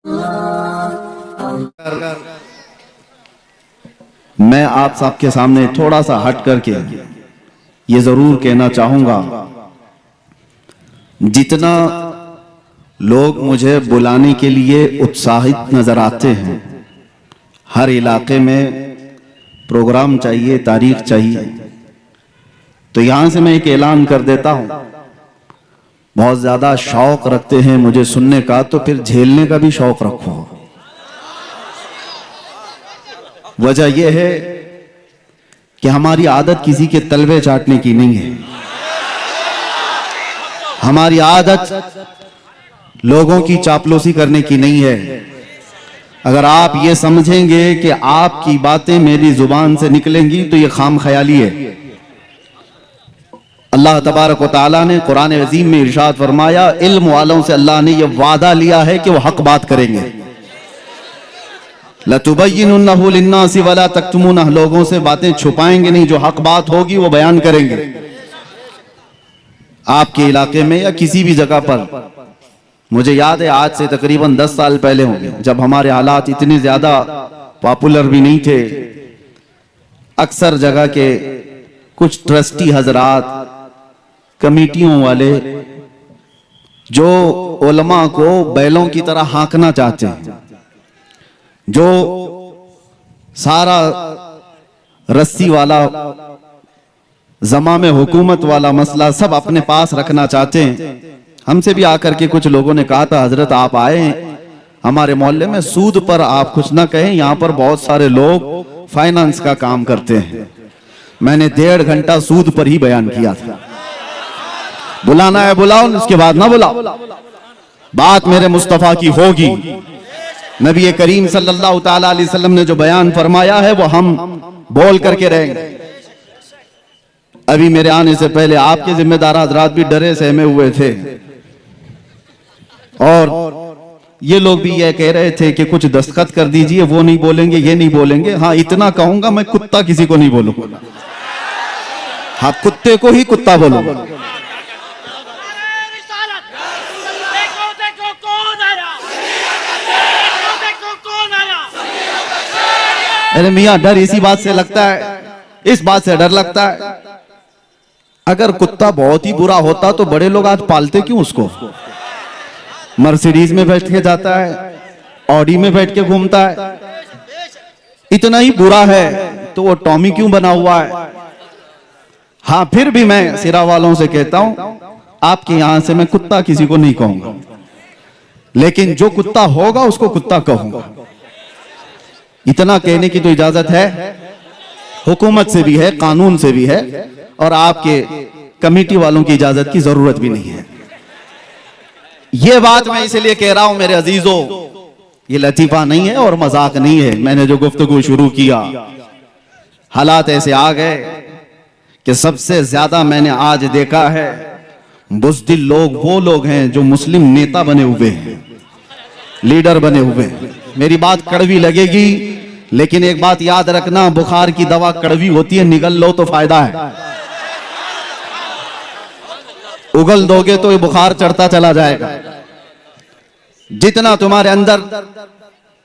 मैं आप सबके सामने थोड़ा सा हट करके ये जरूर कहना चाहूंगा, जितना लोग मुझे बुलाने के लिए उत्साहित नजर आते हैं, हर इलाके में प्रोग्राम चाहिए, तारीख चाहिए, तो यहां से मैं एक ऐलान कर देता हूं, बहुत ज्यादा शौक रखते हैं मुझे सुनने का, तो फिर झेलने का भी शौक रखो। वजह यह है कि हमारी आदत किसी के तलवे चाटने की नहीं है, हमारी आदत लोगों की चापलूसी करने की नहीं है। अगर आप ये समझेंगे कि आपकी बातें मेरी जुबान से निकलेंगी तो ये खाम ख्याली है। अल्लाह तबारक व तआला ने कुरान अजीम में इरशाद फरमाया, इल्म वालों से अल्लाह ने यह वादा लिया है कि वो हक बात करेंगे। लतुबय्यिनुन्नहु लिन्नासि वला तक्तुमूनह, लोगों से बातें छुपाएंगे नहीं, जो हक बात होगी वो बयान करेंगे। आपके इलाके में या किसी भी जगह पर, मुझे याद है आज से तकरीबन 10 साल पहले होंगे, जब हमारे हालात इतने ज्यादा पॉपुलर भी नहीं थे, अक्सर जगह के कुछ ट्रस्टी हजरात, कमेटियों वाले जो उलमा को बैलों की तरह हाँकना चाहते हैं, जो सारा रस्सी वाला जमा में हुकूमत वाला मसला सब अपने पास रखना चाहते हैं, हमसे भी आकर के कुछ लोगों ने कहा था, हजरत आप आए हमारे मोहल्ले में, सूद पर आप कुछ ना कहें, यहाँ पर बहुत सारे लोग फाइनेंस का काम करते हैं। मैंने 1.5 घंटा सूद पर ही बयान किया था। बुलाना है बुलाओ, उसके बाद ना बुलाओ, बात मेरे मुस्तफा की होगी। नबी करीम सल्लल्लाहु ताला अलैहि वसल्लम ने जो बयान फरमाया है वो हम बोल करके रहेंगे। अभी मेरे आने से पहले आपके जिम्मेदार हजरात भी डरे सहमे हुए थे, और ये लोग भी ये कह रहे थे कि कुछ दस्तखत कर दीजिए, वो नहीं बोलेंगे, ये नहीं बोलेंगे। हाँ, इतना कहूंगा, मैं कुत्ता किसी को नहीं बोलूंगा, हाँ कुत्ते को ही कुत्ता बोलूंगा। अरे मियां, डर इसी बात से लगता है, इस बात से डर लगता है, अगर कुत्ता बहुत ही बुरा होता तो बड़े लोग आज पालते क्यों उसको? मर्सिडीज में बैठ के जाता है, ऑडी में बैठ के घूमता है, इतना ही बुरा है तो वो टॉमी क्यों बना हुआ है? हाँ, फिर भी मैं सिरा वालों से कहता हूं, आपके यहां से मैं कुत्ता किसी को नहीं कहूंगा, लेकिन जो कुत्ता होगा उसको कुत्ता कहूंगा। इतना कहने की तो इजाजत है, हुकूमत से भी है, कानून से भी है, और आपके कमेटी वालों की इजाजत की जरूरत भी नहीं है। यह बात मैं इसलिए कह रहा हूं मेरे अजीजों, ये लतीफा नहीं है और मजाक नहीं है। मैंने जो गुफ्तगू शुरू किया, हालात ऐसे आ गए कि सबसे ज्यादा मैंने आज देखा है बुज़दिल लोग वो लोग हैं जो मुस्लिम नेता बने हुए हैं, लीडर बने हुए हैं। मेरी बात कड़वी लगेगी, लेकिन एक बात याद रखना, बुखार की दवा कड़वी होती है, निगल लो तो फायदा है, उगल दोगे तो ये बुखार चढ़ता चला जाएगा। जितना तुम्हारे अंदर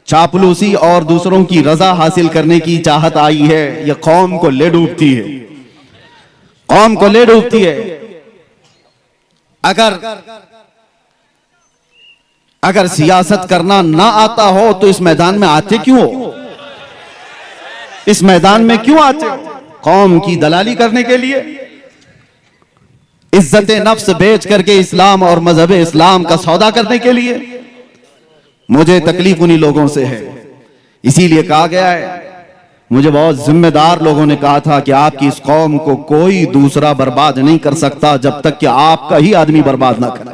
चापलूसी और दूसरों की रजा हासिल करने की चाहत आई है, ये कौम को ले डूबती है, कौम को ले डूबती है। अगर सियासत करना ना आता हो तो इस मैदान में आते क्यों हो? इस मैदान में क्यों आते हो? कौम की दलाली करने के लिए, इज्जत नफ्स बेच करके इस्लाम और मजहब इस्लाम का सौदा करने के लिए। मुझे तकलीफ उन्हीं लोगों से है, इसीलिए कहा गया है, मुझे बहुत जिम्मेदार लोगों ने कहा था कि आपकी इस कौम को कोई दूसरा बर्बाद नहीं कर सकता जब तक कि आपका ही आदमी बर्बाद ना करे।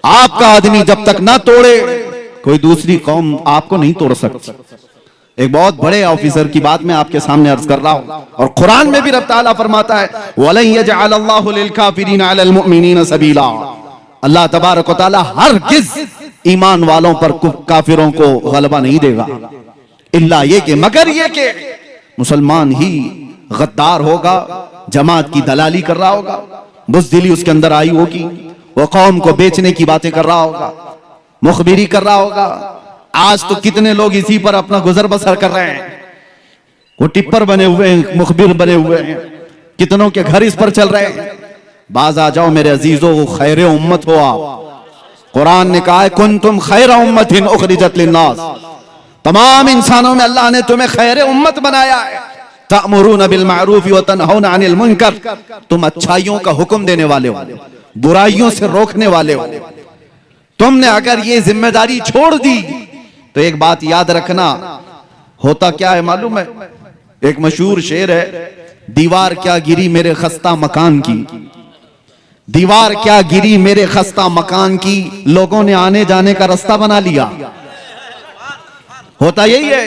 आपका आदमी जब तक ना तोड़े, कोई दूसरी कौम आपको नहीं तोड़ सकती। एक बहुत बड़े ऑफिसर की बात मैं आपके सामने अर्ज कर रहा हूं, और कुरान में भी रब ताला फरमाता है, वलन यजअलल्लाहु लिलकाफिरीना अलल मुमिनीना सबीला, अल्लाह तबारक व तआला हरगिज़ ईमान वालों पर काफिरों को गलबा नहीं देगा, इल्ला ये कि, मगर ये कि मुसलमान ही गद्दार होगा, जमात की दलाली कर रहा होगा, बुज़दिली उसके अंदर आई होगी, वो कौम को बेचने की बातें कर रहा होगा, मुखबिरी कर रहा होगा। आज तो कितने लोग इसी पर अपना गुजर बसर कर रहे हैं, वो टिप्पर बने हुए हैं, मुखबिर बने हुए हैं, कितनों के घर इस पर चल रहे हैं। बाज आ जाओ मेरे अजीजों, खैर उम्मत हो आप। कुरान ने कहा है कुंतुम खैर उम्मतिन उखरिजत लिन्नास, तमाम इंसानों में अल्लाह ने तुम्हें खैर उम्मत बनाया है। तअमुरून बिल मारूफ व तनहौना अनिल मुनकर, तुम अच्छाइयों का हुक्म देने वाले हो, बुराइयों से रोकने वाले हो। तुमने अगर ये जिम्मेदारी छोड़ दी तो एक बात याद रखना, होता क्या है मालूम है? एक मशहूर शेर है, दीवार क्या गिरी मेरे खस्ता मकान की, दीवार क्या गिरी मेरे खस्ता मकान की, लोगों ने आने जाने का रास्ता बना लिया। होता यही है,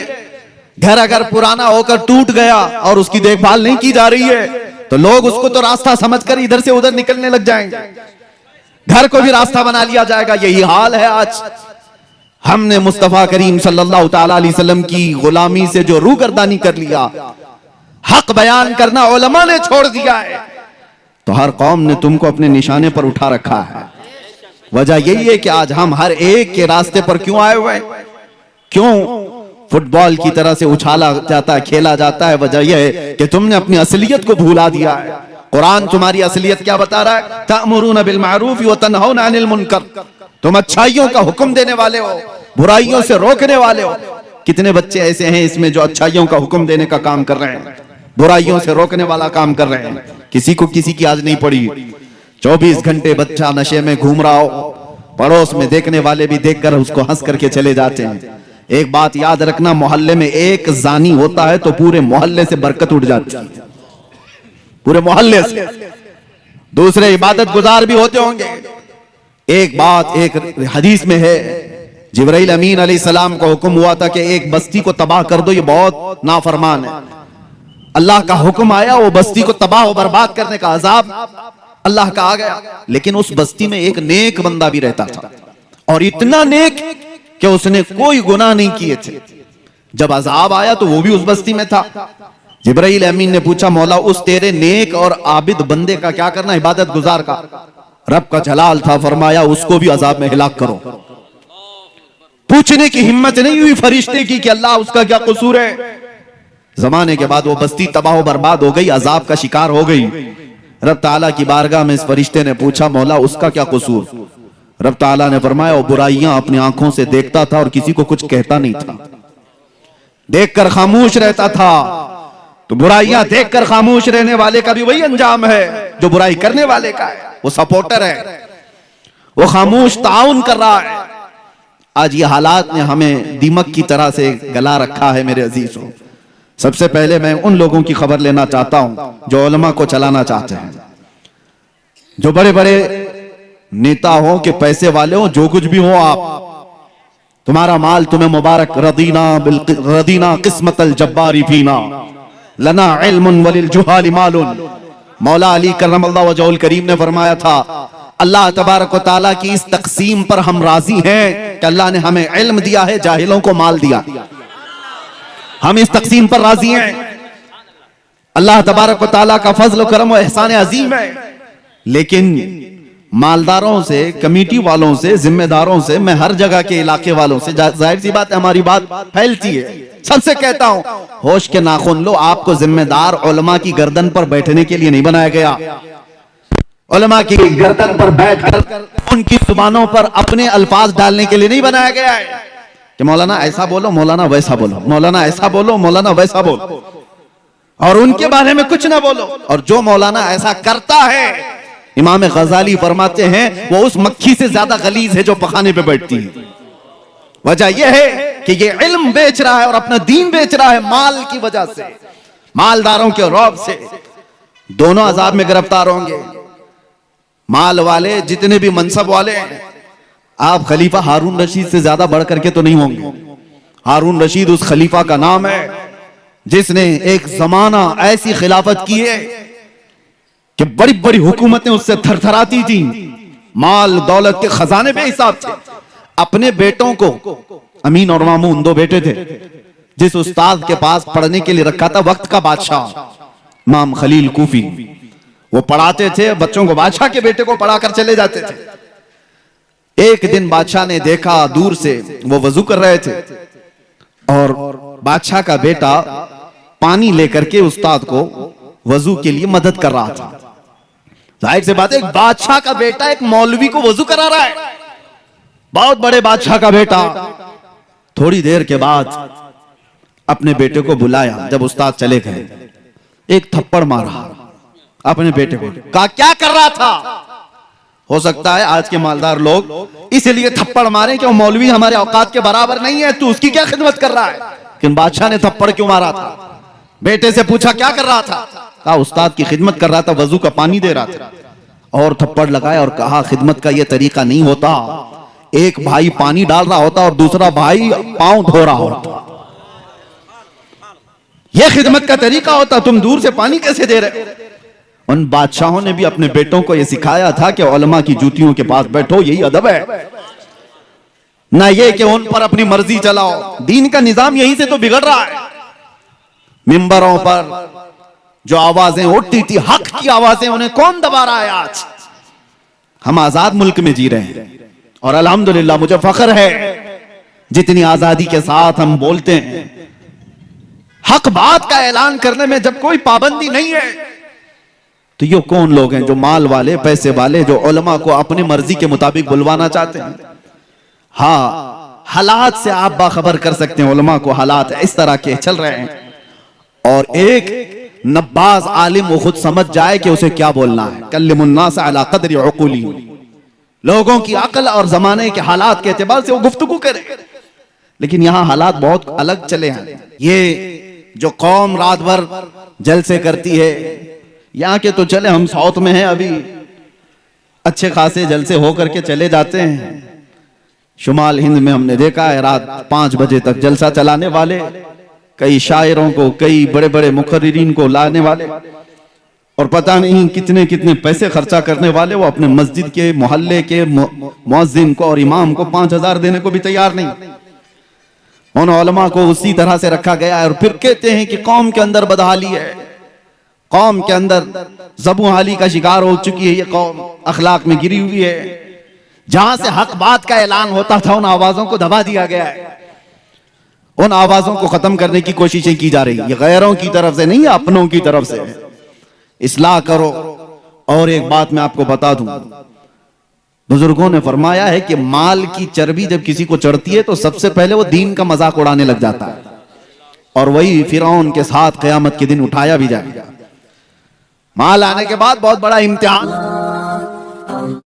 घर अगर पुराना होकर टूट गया और उसकी देखभाल नहीं की जा रही है तो लोग उसको तो रास्ता समझकर इधर से उधर निकलने लग जाएंगे, घर को भी रास्ता बना लिया जाएगा। यही हाल है आज। हमने मुस्तफा करीम सल्लल्लाहु ताला अलैहि वसल्लम की गुलामी से जो रूगर्दानी कर लिया, हक बयान करना उलमा ने छोड़ दिया है, तो हर कौम ने तुमको अपने निशाने पर उठा रखा है। वजह यही है कि आज हम हर एक के रास्ते पर क्यों आए हुए हैं? क्यों फुटबॉल की तरह से उछाला जाता है, खेला जाता है? वजह यह है कि तुमने अपनी असलियत को भूला दिया है। कुरान तुम्हारी असलियत क्या बता रहा है? तअमुरून बिल मारूफ व तनहौना अनिल मुनकर, तुम अच्छाइयों का हुक्म देने वाले हो, बुराइयों से रोकने वाले हो। कितने बच्चे ऐसे हैं इसमें जो अच्छाइयों का हुक्म देने का काम कर रहे हैं, बुराइयों से रोकने वाला काम कर रहे हैं। किसी को किसी की आज नहीं पड़ी। 24 घंटे बच्चा नशे में घूम रहा हो, पड़ोस में देखने वाले भी देखकर उसको हंस करके चले जाते हैं। एक बात याद रखना, मोहल्ले में एक जानी होता है तो पूरे मोहल्ले से बरकत उठ जाती है, पूरे मोहल्ले से। दूसरे इबादत गुजार भी होते होंगे। एक बात एक हदीस में है, जिब्राइल अमीन अलैहिस्सलाम को हुक्म हुआ था कि एक बस्ती को तबाह कर दो, ये बहुत नाफरमान है। अल्लाह का हुक्म आया, वो बस्ती को तबाह और बर्बाद करने का अजाब अल्लाह का आ गया। लेकिन उस बस्ती में एक नेक बंदा भी रहता था, और इतना नेक कि उसने कोई गुनाह नहीं किए थे। जब अजाब आया तो वो भी उस बस्ती में था। जिब्राइल अमीन ने पूछा, मौला उस तेरे नेक और आबिद बंदे का क्या करना, इबादत गुजार का? रब का जलाल था, फरमाया उसको भी अजाब में हिलाक करो। पूछने की हिम्मत नहीं हुई फरिश्ते की कि अल्लाह उसका क्या कसूर है। जमाने के बाद वो बस्ती तबाह बर्बाद हो गई, अजाब का शिकार हो गई। रब ताला की बारगाह में इस फरिश्ते ने पूछा, मौला उसका क्या कसूर? रब ताला ने फरमाया, वो बुराइयां अपनी आंखों से देखता था और किसी को कुछ कहता नहीं था, देखकर खामोश रहता था। तो बुराइयां देखकर खामोश रहने वाले का भी वही अंजाम है जो बुराई करने वाले का है। वो सपोर्टर है, वो खामोश ताउन कर रहा है। आज ये हालात ने हमें दीमक की तरह से गला रखा है। मेरे अजीजों, सबसे पहले मैं उन लोगों की खबर लेना चाहता हूं जो उलमा को चलाना चाहते हैं, जो बड़े बड़े नेता हो कि पैसे वाले हो, जो कुछ भी हो आप, तुम्हारा माल तुम्हें मुबारक। रदीना किस्मतल जब्बारी फीना लना इल्मुन वलिल जुहाली मालुन। मौला अली करमल्लाहु वजहुल करीम ने फरमाया था, अल्लाह तबारक व तआला की इस तकसीम पर हम राजी हैं कि अल्लाह ने हमें इल्म दिया है, जाहिलों को माल दिया। हम इस तकसीम पर राजी हैं। अल्लाह तबारक व तआला का फजल करम और एहसान अजीम है। लेकिन मालदारों से, कमेटी वालों से, जिम्मेदारों से, मैं हर जगह के इलाके वालों से, जाहिर सी बात है हमारी बात फैलती है, सबसे कहता हूं, होश के नाखून लो। आपको जिम्मेदार उलमा की गर्दन पर बैठने के लिए नहीं बनाया गया। उलमा की गर्दन पर बैठकर उनकी जुबानों पर अपने अल्फाज डालने के लिए नहीं बनाया गया है कि मौलाना ऐसा बोलो, मौलाना वैसा बोलो, मौलाना ऐसा बोलो, मौलाना वैसा बोलो, और उनके बारे में कुछ ना बोलो। और जो मौलाना ऐसा करता है, इमाम गजाली फरमाते हैं, वो उस मक्खी से ज्यादा गलीज है जो पखाने पे बैठती है। वजह यह है कि ये इल्म बेच रहा है और अपना दीन बेच रहा है माल की वजह से, मालदारों के रौब से। दोनों अजाब में गिरफ्तार होंगे। माल वाले, जितने भी मनसब वाले, आप खलीफा हारून रशीद से ज्यादा बढ़ करके तो नहीं होंगे। हारून रशीद उस खलीफा का नाम है जिसने एक जमाना ऐसी खिलाफत की है कि बड़ी बड़ी हुकूमतें उससे थरथराती थी। माल दौलत के खजाने बेहिसाब थे। अपने बेटों को, अमीन और मामून दो बेटे थे, जिस उस्ताद के पास पढ़ने के लिए रखा था वक्त का बादशाह इमाम खलील कूफी, वो पढ़ाते थे बच्चों को, बादशाह के बेटे को पढ़ाकर चले जाते थे। एक दिन बादशाह ने देखा दूर से, वो वजू कर रहे थे और बादशाह का बेटा पानी लेकर के उस्ताद को वजू के लिए मदद कर रहा था। जाहिर सी बात है, एक बादशाह का बेटा एक मौलवी को वजू करा रहा है, बहुत बड़े बादशाह का बेटा। थोड़ी देर के बाद अपने बेटे को बुलाया। जब उस्ताद चले गए, एक थप्पड़ मारा अपने बेटे को। कहा क्या कर रहा था? हो सकता है आज के मालदार लोग इसलिए थप्पड़ मारे कि वो मौलवी हमारे औकात के बराबर नहीं है, तू उसकी क्या खिदमत कर रहा है। लेकिन बादशाह ने थप्पड़ क्यों मारा था? बेटे से पूछा क्या कर रहा था? कहा उस्ताद की खिदमत कर रहा था, वजू का पानी दे रहा था। और थप्पड़ लगाया और कहा खिदमत का यह तरीका नहीं होता, एक भाई पानी डाल रहा होता और दूसरा भाई पांव धो रहा होता, यह खिदमत का तरीका होता, तुम दूर से पानी कैसे दे रहे? उन बादशाहों ने भी अपने बेटों को यह सिखाया था कि उलमा की जूतियों के पास बैठो, यही अदब है, ना ये कि उन पर अपनी मर्जी चलाओ। दीन का निजाम यहीं से तो बिगड़ रहा है। मिंबरों पर जो आवाजें उठती थी, हक की आवाजें, उन्हें कौन दबा रहा है? आज हम आजाद मुल्क में जी रहे हैं और अल्हम्दुलिल्लाह मुझे फख्र है जितनी आजादी के साथ हम बोलते हैं। हक बात का ऐलान करने में जब कोई पाबंदी नहीं है, तो ये कौन लोग हैं जो माल वाले, पैसे वाले, जो उलमा को अपनी मर्जी के मुताबिक बुलवाना चाहते हैं? हाँ, हालात से आप बाखबर कर सकते हैं उलमा को, हालात इस तरह के चल रहे हैं। और एक नब्बाज आलिम वो खुद समझ जाए कि उसे क्या बोलना है। कल्लिमुन्नास अला क़द्रि उक़ूली, लोगों की अकल और जमाने के हालात के एतबार से वो गुफ्तगू करे। लेकिन यहाँ हालात बहुत अलग चले हैं। ये जो कौम रात भर जलसे करती है, यहाँ के तो चले, हम साउथ में हैं, अभी अच्छे खासे जलसे होकर के चले जाते हैं। शुमाल हिंद में हमने देखा है रात 5 बजे तक जलसा चलाने वाले, कई शायरों को, कई बड़े बड़े मुकर्रिरीन को लाने वाले, और पता नहीं कितने कितने पैसे खर्चा करने वाले। वो अपने मस्जिद के, मोहल्ले के मुअज्जिन को और इमाम को 5000 देने को भी तैयार नहीं। उन उलमा को उसी तरह से रखा गया है। और फिर कहते हैं कि कौम के अंदर बदहाली है, कौम के अंदर ज़बूहाली का शिकार हो चुकी है, ये कौम अखलाक में गिरी हुई है। जहां से हक बात का ऐलान होता था, उन आवाजों को दबा दिया गया है, उन आवाजों को खत्म करने की कोशिशें की जा रही है। ये गैरों की तरफ से नहीं, अपनों की तरफ से। इस्लाह करो। और एक बात मैं आपको बता दूं, बुजुर्गों ने फरमाया है कि माल की चर्बी जब किसी को चढ़ती है तो सबसे पहले वो दीन का मजाक उड़ाने लग जाता है, और वही फिरौन के साथ क़यामत के दिन उठाया भी जाएगा। माल आने के बाद बहुत बड़ा इम्तिहान।